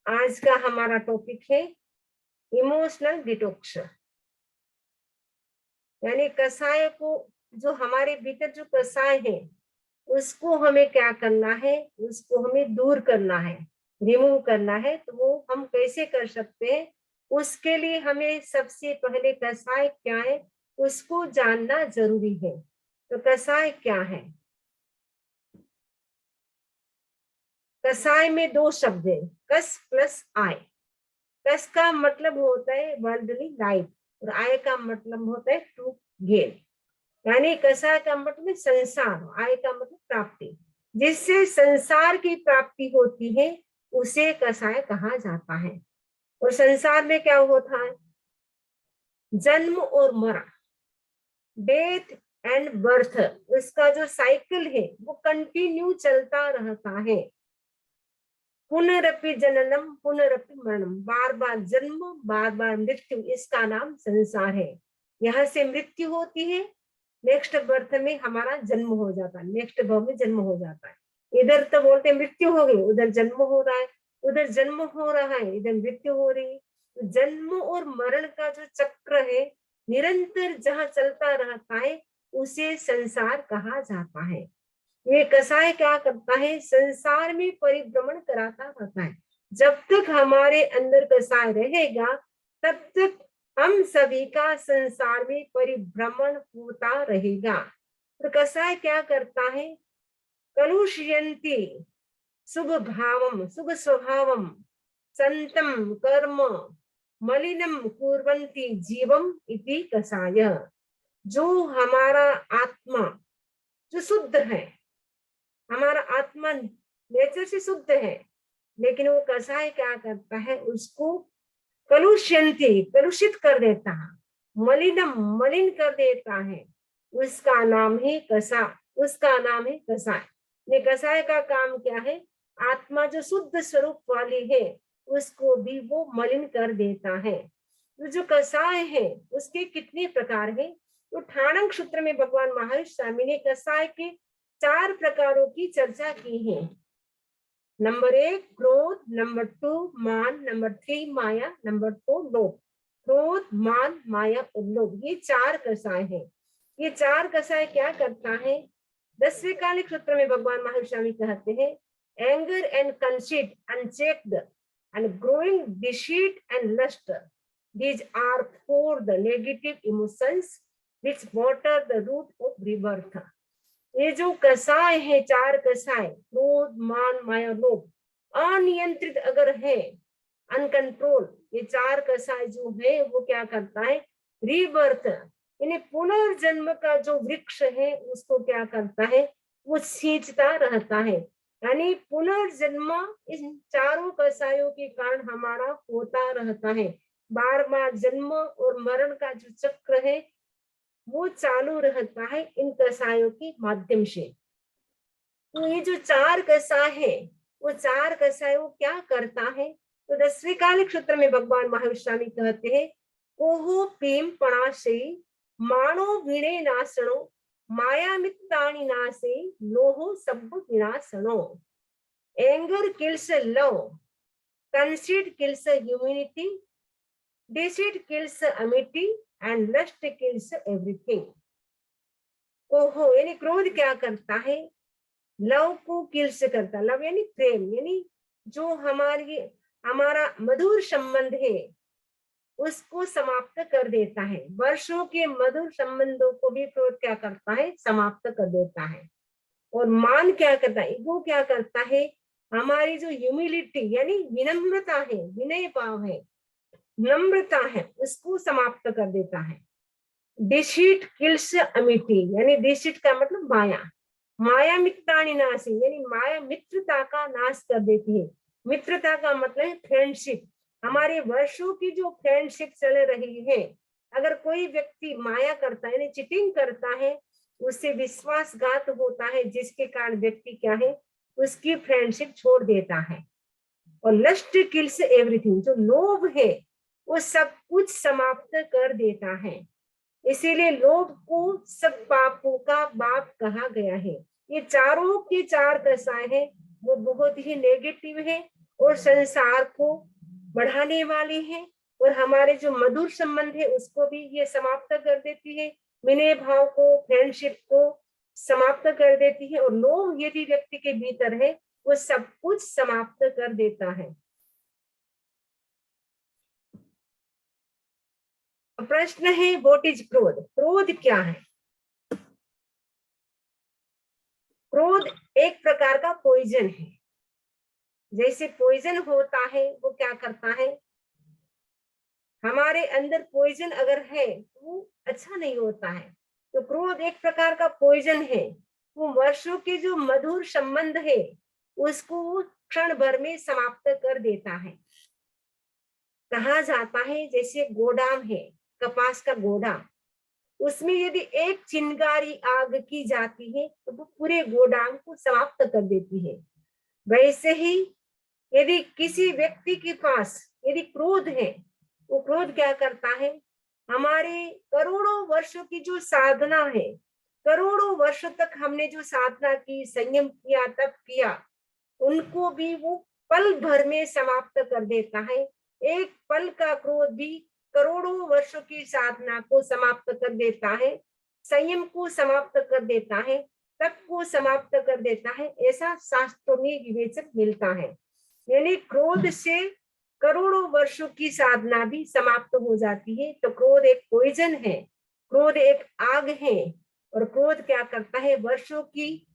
आज का हमारा टॉपिक है इमोशनल डिटॉक्स, यानी कसाय को, जो हमारे भीतर जो कसाय है उसको हमें क्या करना है, उसको हमें दूर करना है, रिमूव करना है। तो वो हम कैसे कर सकते हैं? उसके लिए हमें सबसे पहले कसाय क्या है उसको जानना जरूरी है। तो कसाय क्या है? कसाय में दो शब्द है, कस प्लस आय। कस का मतलब होता है वर्ल्डली लाइफ और आय का मतलब होता है टू गेन। यानी कसाय का मतलब संसार, आय का मतलब प्राप्ति। जिससे संसार की प्राप्ति होती है उसे कसाय कहा जाता है। और संसार में क्या होता है? जन्म और मरण, डेथ एंड बर्थ, उसका जो साइकिल है वो कंटिन्यू चलता रहता है। पुनरपि जननम पुनरपि मरणम, बार बार जन्म बार बार मृत्यु, इसका नाम संसार है। यहाँ से मृत्यु होती है, नेक्स्ट बर्थ में हमारा जन्म हो जाता है, नेक्स्ट भव में जन्म हो जाता है। इधर तो बोलते मृत्यु हो गई, उधर जन्म हो रहा है, उधर जन्म हो रहा है, इधर मृत्यु हो रही है। तो जन्म और मरण का जो चक्र है निरंतर जहाँ चलता रहता है उसे संसार कहा जाता है। ये कसाय क्या करता है? संसार में परिभ्रमण कराता रहता है। जब तक हमारे अंदर कसाय रहेगा तब तक हम सभी का संसार में परिभ्रमण होता रहेगा। तो कसाय क्या करता है? कलुषयन्ति शुभ भावम शुभ स्वभावम संतम कर्म मलिनम कुर्वन्ति जीवम इति कसाय। जो हमारा आत्मा जो शुद्ध है, हमारा आत्मा नेचर से शुद्ध है, लेकिन वो कसाय क्या करता है? उसको कलुष्यन्ति कलुषित कर देता है, मलिनम मलिन कर देता है। उसका नाम है कसा, उसका नाम है कसाय। ये कसाय का काम क्या है? आत्मा जो शुद्ध स्वरूप वाली है उसको भी वो मलिन कर देता है। तो जो कसाय है उसके कितने प्रकार है? तो ठाणक सूत्र में भगवान महावीर स्वामी ने कसाय के 4 प्रकारों की चर्चा की है। नंबर 1 क्रोध, नंबर 2 मान, नंबर 3 माया, नंबर 4 लोभ। क्रोध, मान, माया और लोभ, ये 4 कसाय हैं। ये 4 कसाय क्या करता है? 10वें कालिक सूत्र में भगवान महावीर स्वामी कहते हैं, anger and conceit unchecked and growing deceit and lust, these are four the negative emotions which water the root of rebirth। ये जो कसाय है, 4 कसाय, क्रोध, मान, माया, लोभ, अनियंत्रित अगर है, अनकंट्रोल, ये 4 कसाय जो है वो क्या करता है? रीबर्थ, यानी पुनर्जन्म का जो वृक्ष है उसको क्या करता है? वो सींचता रहता है। यानी पुनर्जन्म इन चारों कसायों के कारण हमारा होता रहता है। बार बार जन्म और मरण का जो चक्र है वो चालू रहता है इन कसायों के माध्यम से। तो ये जो 4 कसाय है वो 4 कसाय वो क्या करता है? तो 10वें कालिक सूत्र में भगवान महावीर स्वामी कहते हैं, ओहो प्रेम पणाशे मानो विणे नाशनो माया मित्तानि नाशे लोहो सब विनाशनो। Anger kills love, conceit kills humanity, deceit kills amity and lust kills everything। ओहो यानी क्रोध क्या करता है? लव को किल्स करता, लव यानी प्रेम, यानी जो हमारा मधुर संबंध है उसको समाप्त कर देता है। वर्षों के मधुर संबंधों को भी क्रोध क्या करता है? समाप्त कर देता है। और मान क्या करता है? ईगो क्या करता है? हमारी जो ह्यूमिलिटी यानी विनम्रता है, विनय भाव है, नम्रता है, उसको समाप्त कर देता है। डिसीट किल्स अमिटी, यानी डिसीट का मतलब माया, माया मित्राणि नाशी, यानी माया मित्रता का नाश कर देती है। मित्रता का मतलब है फ्रेंडशिप। हमारे वर्षों की जो फ्रेंडशिप चल रही है, अगर कोई व्यक्ति माया करता है, यानी चीटिंग करता है, उससे विश्वासघात होता है, जिसके कारण व्यक्ति क्या है? उसकी फ्रेंडशिप छोड़ देता है। और लस्ट किल्स एवरीथिंग, जो लोभ है वो सब कुछ समाप्त कर देता है। इसीलिए लोभ को सब पापों का बाप कहा गया है। ये चारों के 4 कसाय है वो बहुत ही नेगेटिव है और संसार को बढ़ाने वाली है, और हमारे जो मधुर संबंध है उसको भी ये समाप्त कर देती है, विनय भाव को, फ्रेंडशिप को समाप्त कर देती है, और लोभ यदि व्यक्ति के भीतर है वो सब कुछ समाप्त कर देता है। प्रश्न है व्हाट इज क्रोध? क्रोध क्या है? क्रोध एक प्रकार का पॉइजन है। जैसे पॉइजन होता है वो क्या करता है, हमारे अंदर पॉइजन अगर है तो वो अच्छा नहीं होता है। तो क्रोध एक प्रकार का पॉइजन है, वो वर्षों के जो मधुर संबंध है उसको क्षण भर में समाप्त कर देता है। कहा जाता है जैसे गोदाम है, कपास का गोदाम, उसमें यदि एक चिंगारी आग की जाती है तो वो पूरे गोदाम को समाप्त कर देती है। वैसे ही यदि किसी व्यक्ति के पास यदि क्रोध है, वो क्रोध क्या करता है, हमारे करोड़ों वर्षों की जो साधना है, करोड़ों वर्षों तक हमने जो साधना की, संयम किया, तप किया, उनको भी वो पल भर में समाप्त कर देता है। एक पल का क्रोध भी करोड़ों वर्षों की साधना को समाप्त कर देता है, संयम को समाप्त कर देता है, तप को समाप्त कर देता है। ऐसा शास्त्रों में विवेचन मिलता है। यानी क्रोध से करोड़ों वर्षों की साधना भी समाप्त हो जाती है। तो क्रोध एक पॉइजन है, क्रोध एक आग है, और क्रोध क्या करता है, वर्षों की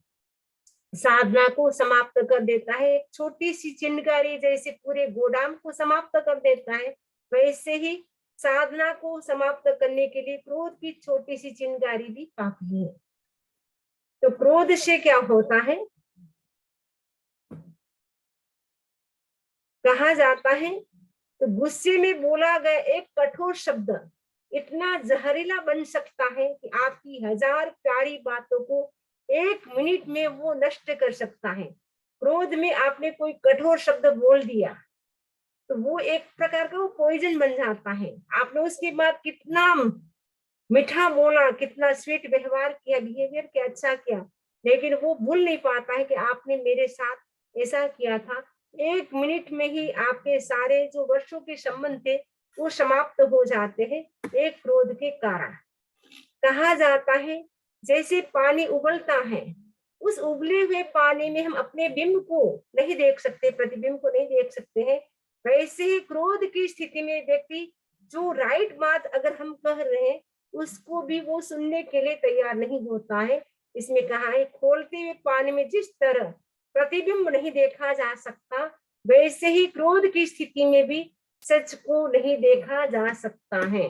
साधना को समाप्त कर देता है। एक छोटी सी चिंगारी जैसे पूरे गोदाम को समाप्त कर देता है, वैसे ही साधना को समाप्त करने के लिए क्रोध की छोटी सी चिंगारी भी काफी है। तो क्रोध से क्या होता है, कहा जाता है तो गुस्से में बोला गया एक कठोर शब्द इतना जहरीला बन सकता है कि आपकी हजार प्यारी बातों को एक मिनट में वो नष्ट कर सकता है। क्रोध में आपने कोई कठोर शब्द बोल दिया तो वो एक प्रकार का वो पॉइजन बन जाता है। आपने उसके बाद कितना मीठा बोला, कितना स्वीट व्यवहार किया, बिहेवियर किया, अच्छा किया, लेकिन वो भूल नहीं पाता है कि आपने मेरे साथ ऐसा किया था। एक मिनट में ही आपके सारे जो वर्षों के संबंध थे वो समाप्त हो जाते हैं एक क्रोध के कारण। कहा जाता है जैसे पानी उबलता है, उस उबले हुए पानी में हम अपने बिंब को नहीं देख सकते, प्रतिबिंब को नहीं देख सकते हैं। वैसे ही क्रोध की स्थिति में व्यक्ति जो राइट बात अगर हम कह रहे हैं उसको भी वो सुनने के लिए तैयार नहीं होता है। इसमें कहा है खोलते हुए पानी में जिस तरह प्रतिबिंब नहीं देखा जा सकता, वैसे ही क्रोध की स्थिति में भी सच को नहीं देखा जा सकता है।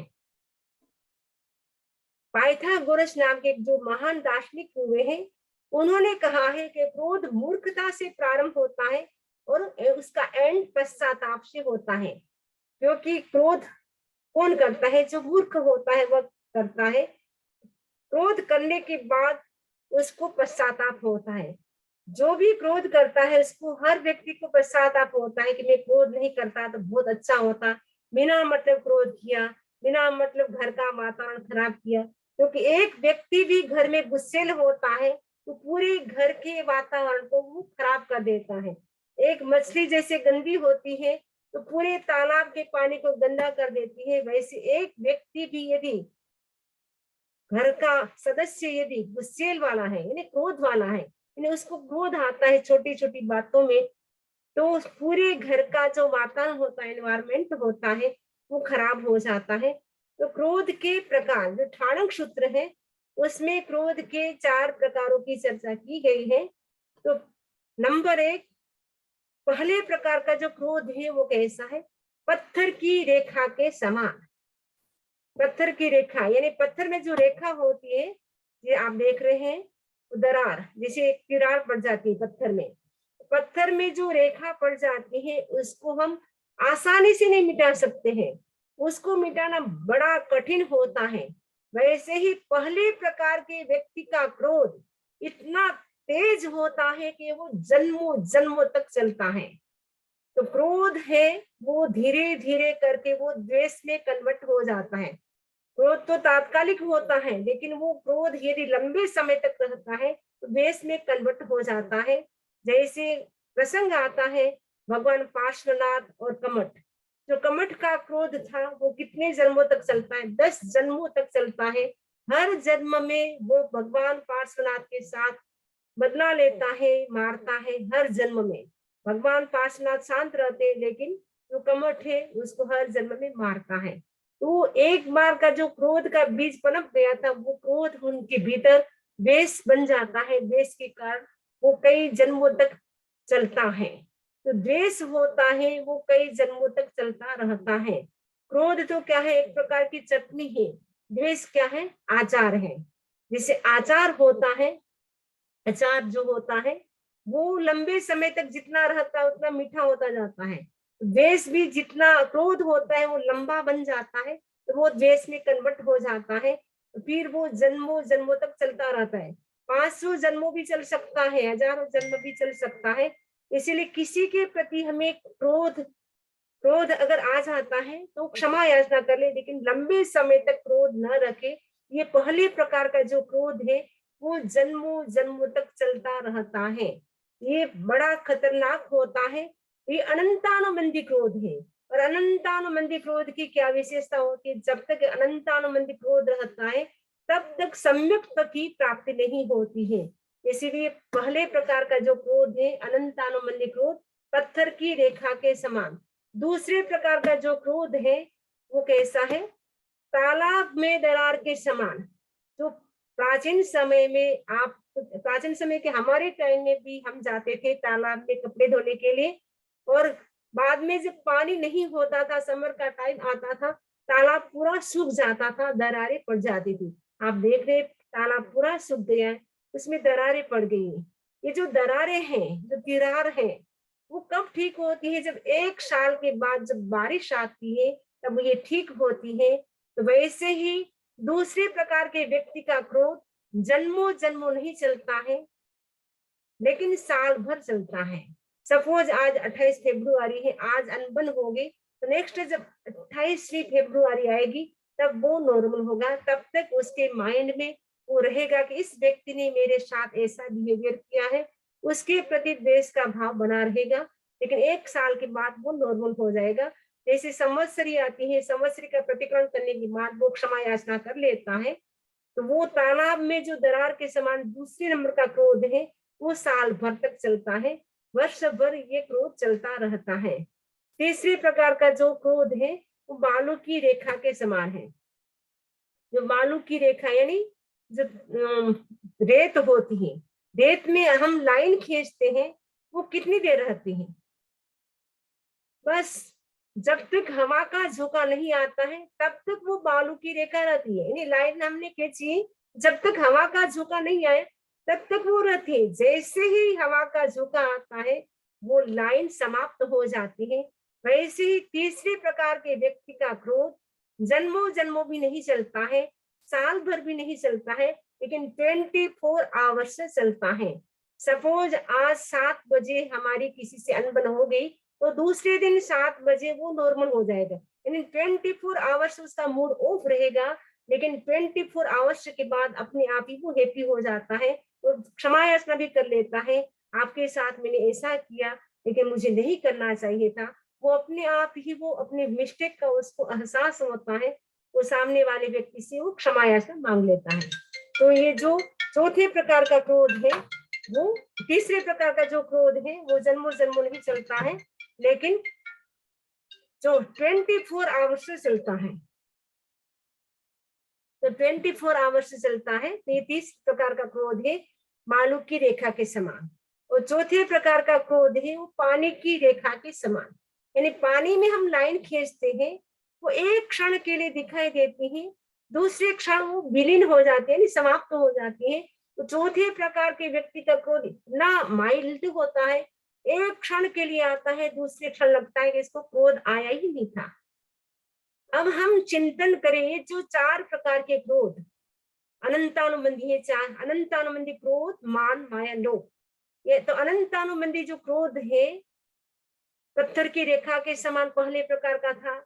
पाइथागोरस नाम के जो महान दार्शनिक हुए हैं, उन्होंने कहा है कि क्रोध मूर्खता से प्रारंभ होता है और उसका एंड पश्चाताप से होता है। क्योंकि क्रोध कौन करता है, जो मूर्ख होता है वह करता है। क्रोध करने के बाद उसको पश्चाताप होता है। जो भी क्रोध करता है उसको, हर व्यक्ति को पश्चाताप होता है कि मैं क्रोध नहीं करता तो बहुत अच्छा होता, बिना मतलब क्रोध किया, बिना मतलब घर का वातावरण खराब किया। क्योंकि एक व्यक्ति भी घर में गुस्सेल होता है तो पूरे घर के वातावरण को वो खराब कर देता है। एक मछली जैसे गंदी होती है तो पूरे तालाब के पानी को गंदा कर देती है, वैसे एक व्यक्ति भी यदि घर का सदस्य यदि गुस्सेल वाला है यानी क्रोध वाला है, यानी उसको क्रोध आता है छोटी छोटी बातों में, तो पूरे घर का जो वातावरण होता है, एनवायरमेंट होता है, वो खराब हो जाता है। तो क्रोध के प्रकार जो ठाणक सूत्र है उसमें क्रोध के 4 प्रकारों की चर्चा की गई है। तो नंबर 1, पहले प्रकार का जो क्रोध है वो कैसा है, पत्थर की रेखा के समान। पत्थर की रेखा यानी पत्थर में जो रेखा होती है, ये आप देख रहे हैं दरार, जैसे एक दरार पड़ जाती है पत्थर में, पत्थर में जो रेखा पड़ जाती है उसको हम आसानी से नहीं मिटा सकते हैं, उसको मिटाना बड़ा कठिन होता है। वैसे ही पहले प्रकार के व्यक्ति का क्रोध इतना तेज होता है कि वो जन्मों जन्मों तक चलता है। तो क्रोध है वो धीरे धीरे करके वो द्वेष में कन्वर्ट हो जाता है। क्रोध तो तात्कालिक होता है, लेकिन वो क्रोध यदि लंबे समय तक रहता है तो द्वेष में कन्वर्ट हो जाता है। जैसे प्रसंग आता है भगवान पार्श्वनाथ और कमठ। जो कमठ का क्रोध था वो कितने जन्मों तक चलता है? 10 जन्मों तक चलता है। हर जन्म में वो भगवान पार्श्वनाथ के साथ बदला लेता है, मारता है हर जन्म में। भगवान पार्श्वनाथ शांत रहते हैं, लेकिन जो कमठ है उसको हर जन्म में मारता है। तो एक बार का जो क्रोध का बीज पनप गया था, वो क्रोध उनके भीतर द्वेष बन जाता है। द्वेष के कारण वो कई जन्मों तक चलता है। तो द्वेष होता है वो कई जन्मों तक चलता रहता है। क्रोध तो क्या है? एक प्रकार की चटनी है। द्वेष क्या है? आचार है। जैसे आचार होता है, अचार जो होता है वो लंबे समय तक जितना रहता है उतना मीठा होता जाता है। द्वेष भी जितना क्रोध होता है वो लंबा बन जाता है, तो वो द्वेष में कन्वर्ट हो जाता है। फिर वो जन्मों जन्मों तक चलता रहता है। 500 जन्मों भी चल सकता है, हजारों जन्म भी चल सकता है। इसीलिए किसी के प्रति हमें क्रोध क्रोध अगर आ जाता है तो क्षमा याचना कर ले, लेकिन लंबे समय तक क्रोध न रखे। ये पहले प्रकार का जो क्रोध है वो जन्मों जन्मों तक चलता रहता है। ये बड़ा खतरनाक होता है। ये अनंतानुबंधी क्रोध है। और अनंतानुबंधी क्रोध की क्या विशेषता होती है? जब तक अनंतानुबंधी क्रोध रहता है तब तक सम्यक की प्राप्ति नहीं होती है। इसीलिए पहले प्रकार का जो क्रोध है अनंतानुबंधी क्रोध, पत्थर की रेखा के समान। दूसरे प्रकार का जो क्रोध है वो कैसा है? तालाब में दरार के समान। जो प्राचीन समय में, आप प्राचीन समय के हमारे टाइम में भी हम जाते थे तालाब में कपड़े धोने के लिए, और बाद में जब पानी नहीं होता था, समर का टाइम आता था, तालाब पूरा सूख जाता था, दरारें पड़ जाती थी। आप देख रहे तालाब पूरा सूख गया है, उसमें दरारें पड़ गई है। ये जो दरारें हैं, जो दीरार है, वो कब ठीक होती है? जब 1 साल के बाद जब बारिश आती है तब ये ठीक होती है। तो वैसे ही दूसरे प्रकार के व्यक्ति का क्रोध जन्मों जन्मों नहीं चलता है, लेकिन साल भर चलता है। सपोज आज 28 फरवरी है, आज अनबन हो गई, तो नेक्स्ट जब 28वीं फरवरी आएगी तब वो नॉर्मल होगा। तब तक उसके माइंड में वो रहेगा कि इस व्यक्ति ने मेरे साथ ऐसा बिहेवियर किया है, उसके प्रति द्वेष का भाव बना रहेगा। लेकिन 1 साल के बाद वो नॉर्मल हो जाएगा। जैसे संवत्सरी आती है, संवत्सरी का प्रतिक्रमण करने के बाद वो क्षमा याचना कर लेता है। तो वो तालाब में जो दरार के समान दूसरे नंबर का क्रोध है वो साल भर तक चलता है, वर्ष भर ये क्रोध चलता रहता है। तीसरे प्रकार का जो क्रोध है वो बालू की रेखा के समान है। जो बालू की रेखा यानी जो रेत होती है, रेत में हम लाइन खींचते हैं, वो कितनी देर रहती है? बस जब तक हवा का झोंका नहीं आता है तब तक वो बालू की रेखा रहती है, यानी लाइन हमने खींची, जब तक हवा का झोंका नहीं आए तब तक वो रहती है। जैसे ही हवा का झोंका आता है वो लाइन समाप्त हो जाती है। वैसे ही तीसरे प्रकार के व्यक्ति का क्रोध जन्मों जन्मों भी नहीं चलता है, साल भर भी नहीं चलता है, लेकिन 24 आवर्स से चलता है। सपोज आज 7 बजे हमारी किसी से अनबन हो गई, तो दूसरे दिन 7 बजे वो नॉर्मल हो जाएगा, यानी 24 आवर्स उसका मूड ऑफ रहेगा। लेकिन 24 आवर्स के बाद अपने आप ही वो हैप्पी हो जाता है, वो क्षमा याचना भी कर लेता है, आपके साथ मैंने ऐसा किया लेकिन मुझे नहीं करना चाहिए था। वो अपने आप ही वो अपने मिस्टेक का उसको एहसास होता है, वो सामने वाले व्यक्ति से वो क्षमा याचना मांग लेता है। तो ये जो चौथे प्रकार का क्रोध है, वो तीसरे प्रकार का जो क्रोध है वो जन्मों जन्मों नहीं चलता है, लेकिन जो 24 आवर्स से चलता है। तो 24 आवर्स से चलता है। तो ये 30 प्रकार का क्रोध है बालू की रेखा के समान। और चौथे प्रकार का क्रोध है वो पानी की रेखा के समान, यानी पानी में हम लाइन खींचते हैं, वो एक क्षण के लिए दिखाई देती है, दूसरे क्षण वो विलीन हो जाती है, समाप्त हो जाती है। तो चौथे प्रकार के व्यक्ति का क्रोध इतना माइल्ड होता है, एक क्षण के लिए आता है, दूसरे क्षण लगता है कि इसको क्रोध आया ही नहीं था। अब हम चिंतन करें जो 4 प्रकार के क्रोध अनंतानुबंधी है, 4 अनंतानुबंधी क्रोध, मान, माया, लोभ। ये तो अनंतानुबंधी जो क्रोध है पत्थर की रेखा के समान पहले प्रकार का था।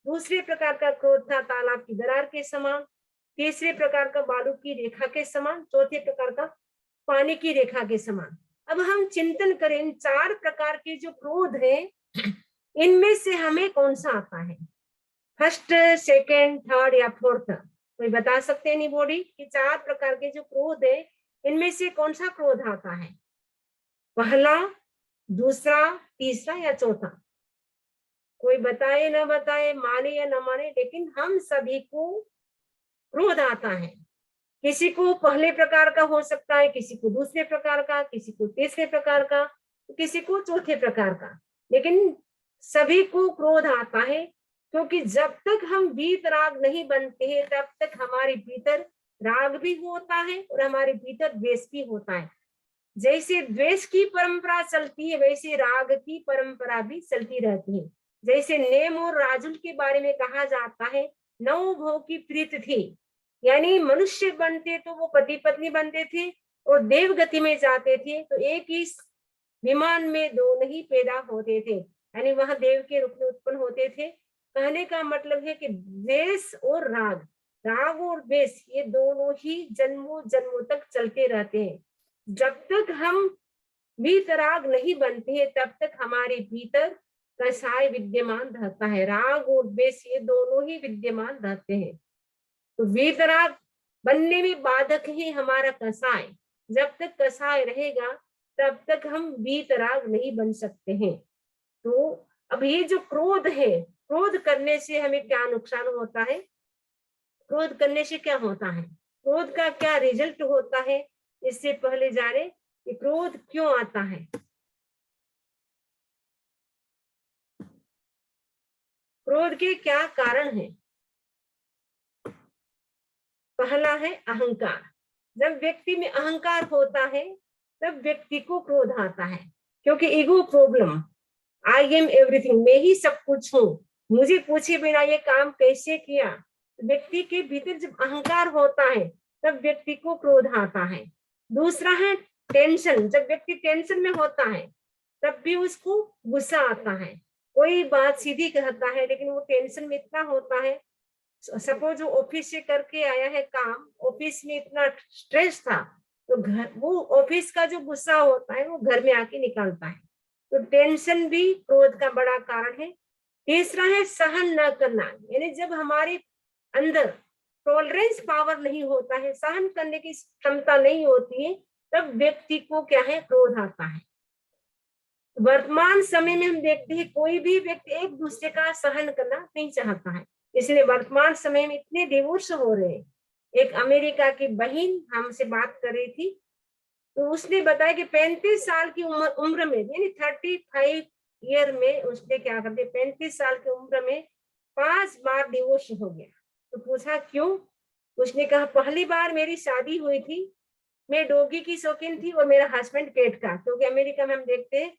दूसरे प्रकार का क्रोध था तालाब की दरार के समान। तीसरे प्रकार का बालू की रेखा के समान। चौथे प्रकार का पानी की रेखा के समान। अब हम चिंतन करें इन 4 प्रकार के जो क्रोध है, इनमें से हमें कौन सा आता है? फर्स्ट, सेकंड, थर्ड या फोर्थ? कोई बता सकते हैं एनीबॉडी कि 4 प्रकार के जो क्रोध है, इनमें से कौन सा क्रोध आता है? पहला, दूसरा, तीसरा या चौथा? कोई बताए ना बताए, माने या ना माने, लेकिन हम सभी को क्रोध आता है। किसी को पहले प्रकार का हो सकता है, किसी को दूसरे प्रकार का, किसी को तीसरे प्रकार का, किसी को चौथे प्रकार का, लेकिन सभी को क्रोध आता है। क्योंकि जब तक हम वीतराग नहीं बनते हैं, तब तक हमारे भीतर राग भी होता है और हमारे भीतर द्वेष भी होता है। जैसे द्वेष की परंपरा चलती है, वैसे राग की परंपरा भी चलती रहती है। जैसे नेम और राजुल के बारे में कहा जाता है, 9 भों की प्रीत थी, यानी मनुष्य बनते तो वो पति पत्नी बनते थे, और देव गति में जाते थे तो एक ही विमान में 2 नहीं पैदा होते थे, यानी वहां देव के रूप में उत्पन्न होते थे। कहने का मतलब है कि द्वेष और राग, राग और द्वेष ये दोनों ही जन्मों जन्मों तक चलते रहते हैं। जब तक हम वीतराग नहीं बनते हैं, तब तक हमारे भीतर कसाय विद्यमान रहता है। राग और द्वेष ये दोनों ही विद्यमान रहते हैं। तो वीतराग बनने में बाधक है हमारा कसाय। जब तक कसाय रहेगा, तब तक हम वीतराग नहीं बन सकते हैं। तो अब ये जो क्रोध है, क्रोध करने से हमें क्या नुकसान होता है? क्रोध करने से क्या होता है? क्रोध का क्या रिजल्ट होता है? इससे पहले जाने कि क्रोध क्यों आता है। क्रोध के क्या कारण है? पहला है अहंकार। जब व्यक्ति में अहंकार होता है, तब व्यक्ति को क्रोध आता है, क्योंकि ego problem, I am everything, मैं ही सब कुछ हूँ, मुझे पूछे बिना ये काम कैसे किया। व्यक्ति के भीतर जब अहंकार होता है, तब व्यक्ति को क्रोध आता है। दूसरा है टेंशन। जब व्यक्ति टेंशन में होता है, तब भी उसको गुस्सा आता है। कोई बात सीधी कहता है, लेकिन वो टेंशन में इतना होता है। सपोज वो ऑफिस से करके आया है काम, ऑफिस में इतना स्ट्रेस था, तो घर, वो ऑफिस का जो गुस्सा होता है वो घर में आके निकालता है। तो टेंशन भी क्रोध का बड़ा कारण है। तीसरा है सहन न करना, यानी जब हमारे अंदर टॉलरेंस पावर नहीं होता है, सहन करने की क्षमता नहीं होती है, तब व्यक्ति को क्या है, क्रोध आता है। वर्तमान समय में हम देखते हैं कोई भी व्यक्ति एक दूसरे का सहन करना नहीं चाहता है, इसलिए वर्तमान समय में इतने डिवोर्स हो रहे हैं। एक अमेरिका की बहन हमसे बात कर रही थी, तो उसने बताया कि 35 साल की उम्र में, यानी 35 ईयर में उसने क्या कर दिया, 35 साल की उम्र में 5 बार डिवोर्स हो गया। तो पूछा क्यों? उसने कहा पहली बार मेरी शादी हुई थी, मैं डॉगी की शौकीन थी और मेरा हस्बैंड कैट का, क्योंकि अमेरिका में हम देखते हैं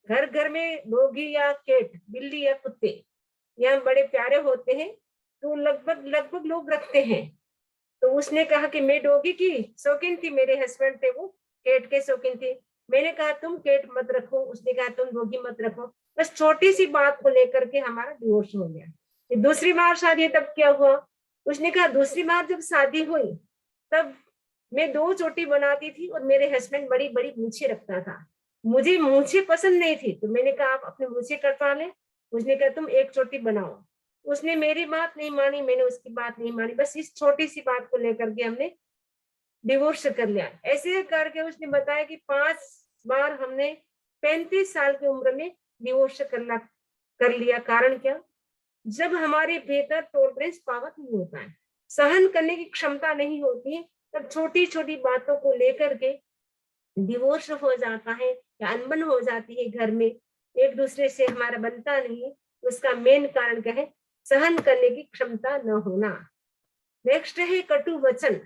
घर घर में डॉगी या कैट, बिल्ली या कुत्ते यहाँ बड़े प्यारे होते हैं, तो लगभग लगभग लोग रखते हैं। तो उसने कहा कि मैं डॉगी की शौकीन थी, मेरे हस्बैंड थे वो कैट के शौकीन थे। मैंने कहा तुम कैट मत रखो, उसने कहा तुम डॉगी मत रखो। बस छोटी सी बात को लेकर के हमारा डिवोर्स हो गया। दूसरी बार शादी तब क्या हुआ? उसने कहा दूसरी बार जब शादी हुई, तब मैं 2 चोटी बनाती थी और मेरे हस्बैंड बड़ी बड़ी मूछें रखता था। मुझे मूछें पसंद नहीं थी, तो मैंने कहा आप अपने मूछें कटवा ले। उसने कहा तुम 1 चोटी बनाओ। उसने मेरी बात नहीं मानी, मैंने उसकी बात नहीं मानी, बस इस छोटी सी बात को लेकर के हमने डिवोर्स कर लिया। ऐसे करके उसने बताया कि 5 बार हमने 35 साल की उम्र में डिवोर्स कर लिया। कारण क्या? जब हमारे भीतर टॉलरेंस पावर नहीं होता है, सहन करने की क्षमता नहीं होती है, तब छोटी छोटी बातों को लेकर के डिवोर्स हो जाता है या अनबन हो जाती है। घर में एक दूसरे से हमारा बनता नहीं है। उसका मेन कारण क्या है? सहन करने की क्षमता न होना। नेक्स्ट है कटु वचन।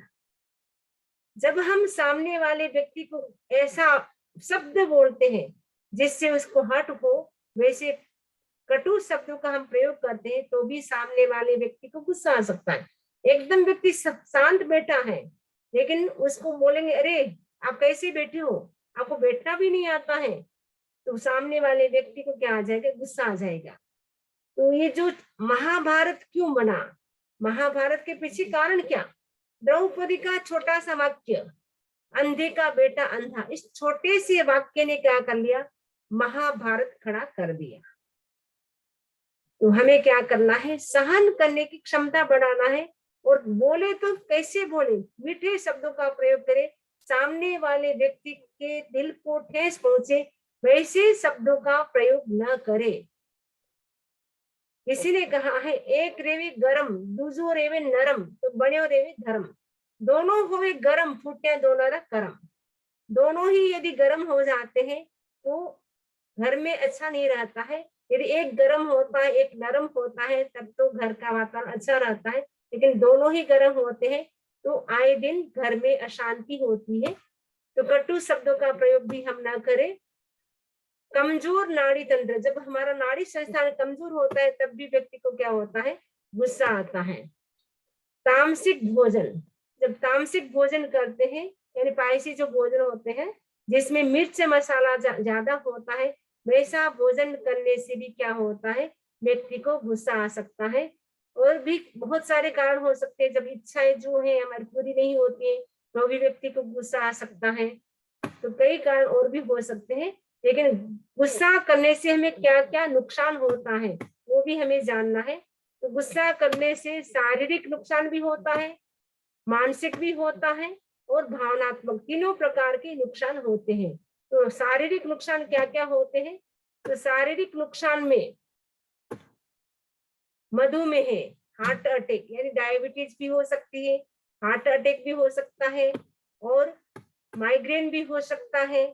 जब हम सामने वाले व्यक्ति को ऐसा शब्द बोलते हैं जिससे उसको हर्ट हो, वैसे कटु शब्दों का हम प्रयोग करते हैं, तो भी सामने वाले व्यक्ति को गुस्सा आ सकता है। एकदम व्यक्ति शांत बैठा है, लेकिन उसको बोलेंगे अरे आप कैसे बैठे हो, आपको बैठना भी नहीं आता है, तो सामने वाले व्यक्ति को क्या आ जाएगा? गुस्सा आ जाएगा। तो ये जो महाभारत क्यों बना, महाभारत के पीछे कारण क्या? द्रौपदी का छोटा सा वाक्य, अंधे का बेटा अंधा, इस छोटे से वाक्य ने क्या कर लिया, महाभारत खड़ा कर दिया। तो हमें क्या करना है, सहन करने की क्षमता बढ़ाना है, और बोले तो कैसे बोले, मीठे शब्दों का प्रयोग करें, सामने वाले व्यक्ति के दिल को ठेस पहुंचे वैसे शब्दों का प्रयोग न करे। किसी ने कहा है, एक रेवे गरम दूजो रेवे नरम तो बन्यो रेवे धर्म। दोनों होवे गरम फूटे दोनों करम। दोनों ही यदि गर्म हो जाते हैं तो घर में अच्छा नहीं रहता है। यदि एक गर्म होता है एक नरम होता है तब तो घर का वातावरण अच्छा रहता है, लेकिन दोनों ही गर्म होते हैं तो आए दिन घर में अशांति होती है। तो कटु शब्दों का प्रयोग भी हम ना करें। कमजोर नाड़ी तंत्र, जब हमारा नाड़ी संस्थान कमजोर होता है तब भी व्यक्ति को क्या होता है, गुस्सा आता है। तामसिक भोजन, जब तामसिक भोजन करते हैं यानी पायसी जो भोजन होते हैं जिसमें मिर्च मसाला ज्यादा होता है, वैसा भोजन करने से भी क्या होता है, व्यक्ति को गुस्सा आ सकता है। और भी बहुत सारे कारण हो सकते हैं, जब इच्छाएं जो है हमारी पूरी नहीं होती है तो भी व्यक्ति को गुस्सा आ सकता है। तो कई कारण और भी हो सकते हैं, लेकिन गुस्सा करने से हमें क्या क्या नुकसान होता है वो भी हमें जानना है। तो गुस्सा करने से शारीरिक नुकसान भी होता है, मानसिक भी होता है और भावनात्मक, तीनों प्रकार के नुकसान होते हैं। तो शारीरिक नुकसान क्या क्या होते हैं, तो शारीरिक नुकसान में मधुमेह, हार्ट अटैक यानी डायबिटीज भी हो सकती है, हार्ट अटैक भी हो सकता है और माइग्रेन भी हो सकता है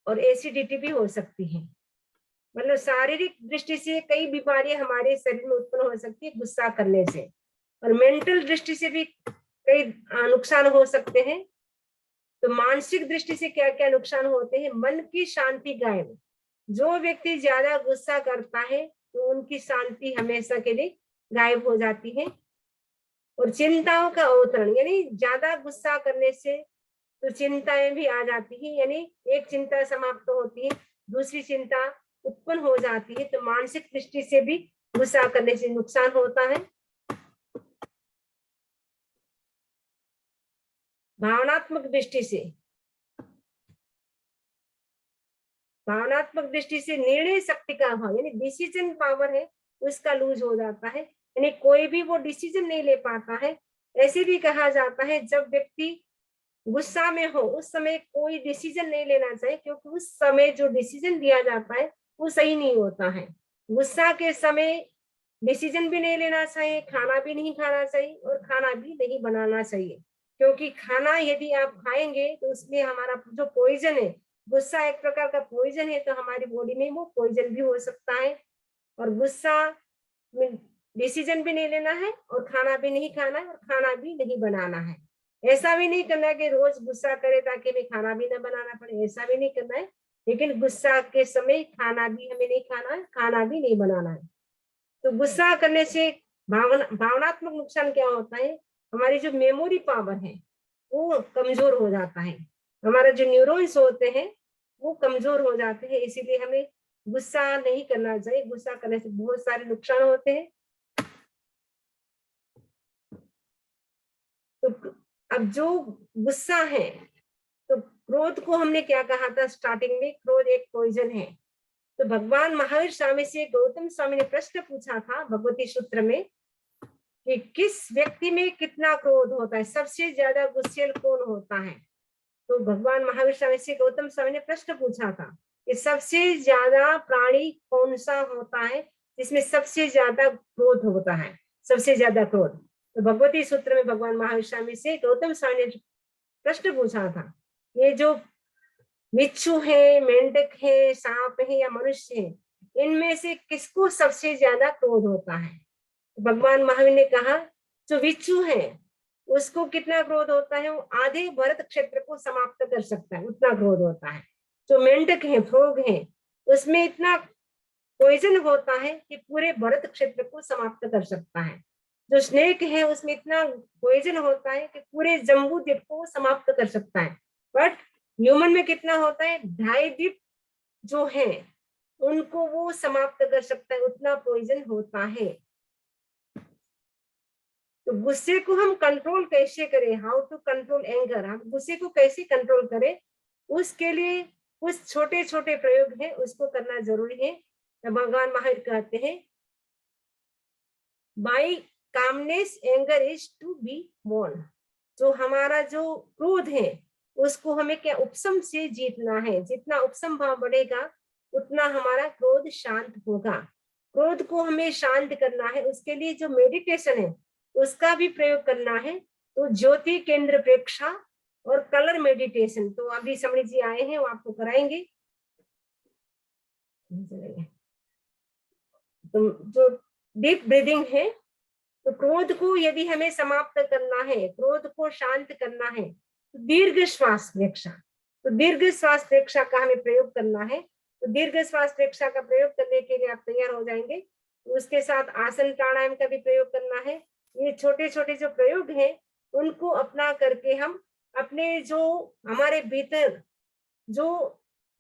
और एसिडिटी भी हो सकती है। मतलब शारीरिक दृष्टि से कई बीमारियां हमारे शरीर में उत्पन्न हो सकती है गुस्सा करने से, और मेंटल दृष्टि से भी कई नुकसान हो सकते हैं। तो मानसिक दृष्टि से क्या क्या नुकसान होते हैं, मन की शांति गायब, जो व्यक्ति ज्यादा गुस्सा करता है तो उनकी शांति हमेशा के लिए गायब हो जाती है। और चिंताओं का अवतरण, यानी ज्यादा गुस्सा करने से तो चिंताएं भी आ जाती है, यानी एक चिंता समाप्त होती है दूसरी चिंता उत्पन्न हो जाती है। तो मानसिक दृष्टि से भी गुस्सा करने से नुकसान होता है। भावनात्मक दृष्टि से, भावनात्मक दृष्टि से निर्णय शक्ति का अभाव यानी डिसीजन पावर है उसका लूज हो जाता है, यानी कोई भी वो डिसीजन नहीं ले पाता है। ऐसे भी कहा जाता है जब व्यक्ति गुस्सा में हो उस समय कोई डिसीजन नहीं लेना चाहिए, क्योंकि उस समय जो डिसीजन दिया जाता है वो सही नहीं होता है। गुस्सा के समय डिसीजन भी नहीं लेना चाहिए, खाना भी नहीं खाना चाहिए और खाना भी नहीं बनाना चाहिए, क्योंकि खाना यदि आप खाएंगे तो उसमें हमारा जो पॉइजन है, गुस्सा एक प्रकार का पॉइजन है, तो हमारी बॉडी में वो पॉइजन भी हो सकता है। और गुस्सा में डिसीजन भी नहीं लेना है और खाना भी नहीं खाना है और खाना भी नहीं बनाना है। ऐसा भी नहीं करना है कि रोज गुस्सा करे ताकि हमें खाना भी ना बनाना पड़े, ऐसा भी नहीं करना है, लेकिन गुस्सा के समय खाना भी हमें नहीं खाना है, खाना भी नहीं बनाना है। तो गुस्सा करने से भावनात्मक नुकसान क्या होता है, हमारी जो मेमोरी पावर है वो कमजोर हो जाता है, हमारे जो न्यूरॉन्स होते हैं वो कमजोर हो जाते हैं। इसीलिए हमें गुस्सा नहीं करना चाहिए, गुस्सा करने से बहुत सारे नुकसान होते हैं। तो अब जो गुस्सा है, तो क्रोध को हमने क्या कहा था स्टार्टिंग में, क्रोध एक पॉइजन है। तो भगवान महावीर स्वामी से गौतम स्वामी ने प्रश्न पूछा था भगवती सूत्र में कि किस व्यक्ति में कितना क्रोध होता है, सबसे ज्यादा गुस्सेल कौन होता है। तो भगवान महावीर स्वामी से गौतम स्वामी ने प्रश्न पूछा था कि सबसे ज्यादा प्राणी कौन सा होता है जिसमें सबसे ज्यादा क्रोध होता है, सबसे ज्यादा क्रोध। तो भगवती सूत्र में भगवान महावीर स्वामी से गौतम स्वामी ने प्रश्न पूछा था, ये जो बिच्छू है, मेंढक है, सांप है या मनुष्य है, इनमें से किसको सबसे ज्यादा क्रोध होता है। भगवान महावीर ने कहा जो बिच्छू है उसको कितना क्रोध होता है, वो आधे भरत क्षेत्र को समाप्त कर सकता है, उतना क्रोध होता है। जो मेंढक है, फ्रॉग है, उसमें इतना पॉइजन होता है कि पूरे भरत क्षेत्र को समाप्त कर सकता है। जो स्नेक है उसमें इतना पॉइजन होता है कि पूरे जम्बू द्वीप को समाप्त कर सकता है। बट ह्यूमन में कितना होता है, 2.5 द्वीप जो है उनको वो समाप्त कर सकता है, उतना पॉइजन होता है। तो गुस्से को हम कंट्रोल कैसे करें, हाउ टू कंट्रोल एंगर, हम गुस्से को कैसे कंट्रोल करें, उसके लिए कुछ छोटे छोटे प्रयोग है, उसको करना जरूरी है। तो भगवान महावीर कहते हैं by calmness anger is to be won, जो हमारा जो क्रोध है उसको हमें क्या उपशम से जीतना है, जितना उपशम भाव बढ़ेगा उतना हमारा क्रोध शांत होगा। क्रोध को हमें शांत करना है, उसके लिए जो मेडिटेशन है उसका भी प्रयोग करना है। तो ज्योति केंद्र प्रेक्षा और कलर मेडिटेशन, तो अभी समणी जी आए हैं वो आपको कराएंगे। तो जो डीप ब्रीदिंग है, तो क्रोध को यदि हमें समाप्त करना है, क्रोध को शांत करना है, तो दीर्घ श्वास प्रेक्षा, तो दीर्घ श्वास प्रेक्षा का हमें प्रयोग करना है। तो दीर्घ श्वास प्रेक्षा का प्रयोग करने के लिए आप तैयार हो जाएंगे। तो उसके साथ आसन प्राणायाम का भी प्रयोग करना है। ये छोटे छोटे जो प्रयोग हैं उनको अपना करके हम अपने जो हमारे भीतर जो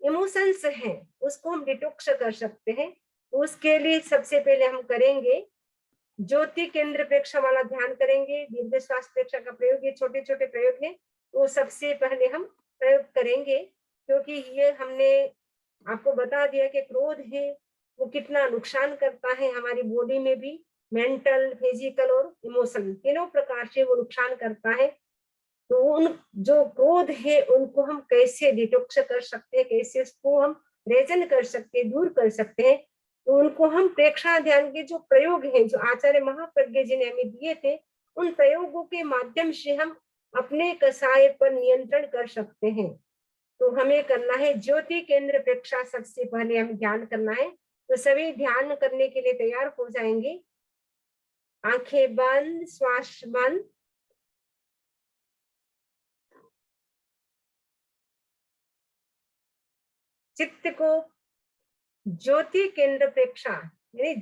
इमोशंस हैं उसको हम डिटॉक्स कर सकते हैं। उसके लिए सबसे पहले हम करेंगे ज्योति केंद्र प्रेक्षा वाला ध्यान करेंगे, दीर्घ श्वास प्रेक्षा का प्रयोग, ये छोटे छोटे प्रयोग है वो सबसे पहले हम प्रयोग करेंगे। क्योंकि ये हमने आपको बता दिया कि क्रोध है वो कितना नुकसान करता है हमारी बॉडी में भी, मेंटल, फिजिकल और इमोशनल तीनों प्रकार से वो नुकसान करता है। तो उन जो क्रोध है उनको हम कैसे डिटॉक्स कर सकते हैं, कैसे उसको हम रेजन कर सकते हैं, दूर कर सकते हैं। तो उनको हम प्रेक्षा ध्यान के जो प्रयोग हैं जो आचार्य महाप्रज्ञ जी ने हमें दिए थे, उन प्रयोगों के माध्यम से हम अपने कसाय पर नियंत्रण कर सकते हैं। तो हमें करना है ज्योति केंद्र प्रेक्षा, सबसे पहले हमें ध्यान करना है। तो सभी ध्यान करने के लिए तैयार हो जाएंगे, आंखें बंद, श्वास बंद। चित्त को ज्योति केंद्र प्रेक्षा, यानी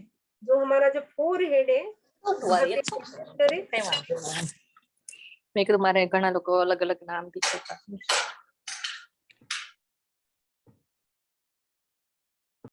जो हमारा जो फोर हेड है મેં કીધું મારે ઘણા લોકો અલગ અલગ નામ બી છે.